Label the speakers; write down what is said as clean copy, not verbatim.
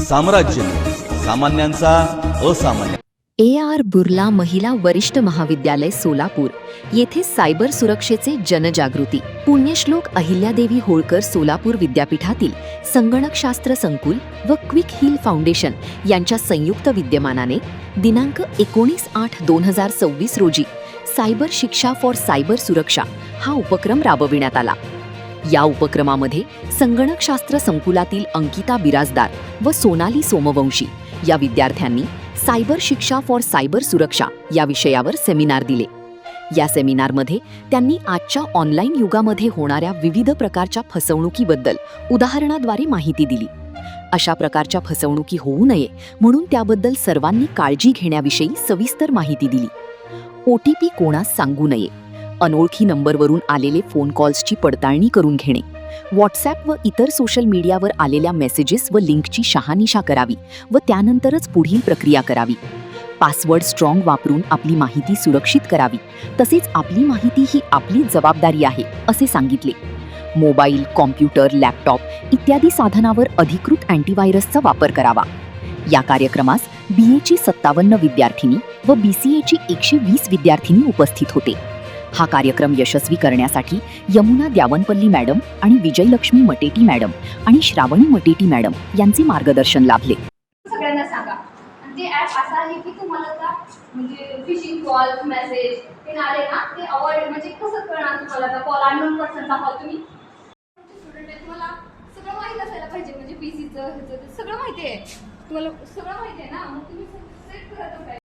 Speaker 1: साम्राज्य, सामान्यांचा असामान्य।
Speaker 2: AR बुर्ला महिला वरिष्ठ महाविद्यालय सोलापूर येथे सायबर सुरक्षेचे जनजागृती। पुण्यश्लोक अहिल्यादेवी होळकर सोलापूर विद्यापीठातील संगणकशास्त्र संकुल व क्विक हिल फाउंडेशन यांच्या संयुक्त विद्यमानाने दिनांक 19/8/2026 रोजी सायबर शिक्षा फॉर सायबर सुरक्षा हा उपक्रम राबविण्यात आला। या उपक्रमामध्ये संगणकशास्त्र संकुलातील अंकिता बिराजदार व सोनाली सोमवंशी या विद्यार्थ्यांनी सायबर शिक्षा फॉर सायबर सुरक्षा या विषयावर सेमिनार दिले। या सेमिनारमध्ये त्यांनी आजच्या ऑनलाईन युगामध्ये होणाऱ्या विविध प्रकारच्या फसवणुकीबद्दल उदाहरणाद्वारे माहिती दिली। अशा प्रकारच्या फसवणुकी होऊ नये म्हणून त्याबद्दल सर्वांनी काळजी घेण्याविषयी सविस्तर माहिती दिली। OTP कोणास सांगू नये, अनोळखी नंबरवरून आलेले फोन कॉल्सची पडताळणी करून घेणे, व्हॉट्सॲप व इतर सोशल मीडियावर आलेल्या मेसेजेस व लिंकची शहानिशा करावी व त्यानंतरच पुढील प्रक्रिया करावी। पासवर्ड स्ट्रॉंग वापरून आपली माहिती सुरक्षित करावी, तसेच आपली माहिती ही आपली जबाबदारी आहे असे सांगितले। मोबाईल, कॉम्प्युटर, लॅपटॉप इत्यादी साधनावर अधिकृत अँटीव्हायरसचा वापर करावा। या कार्यक्रमास BAची 57 विद्यार्थिनी व BCAची 120 विद्यार्थिनी उपस्थित होते। हा कार्यक्रम यशस्वी करण्यासाठी यमुना द्यावनपल्ली मॅडम आणि विजयलक्ष्मी मटेटी मॅडम आणि श्रावणी मटेटी मॅडम यांचे मार्गदर्शन लाभले।
Speaker 3: सगळ्यांना सांगा, आणि ते ॲप असं आहे की तुम्हाला का म्हणजे फिशिंग कॉल, मेसेज ते आले ना ते अवॉइड, म्हणजे कसं कळणार तुम्हाला का कॉल अननोन पर्सनचा कॉल, तुम्ही स्टुडंट आहे तुम्हाला सगळं माहिती असायला पाहिजे, म्हणजे PCचं ह्याचं सगळं माहिती आहे तुम्हाला, सगळं माहिती आहे ना, मग तुम्ही सेट करत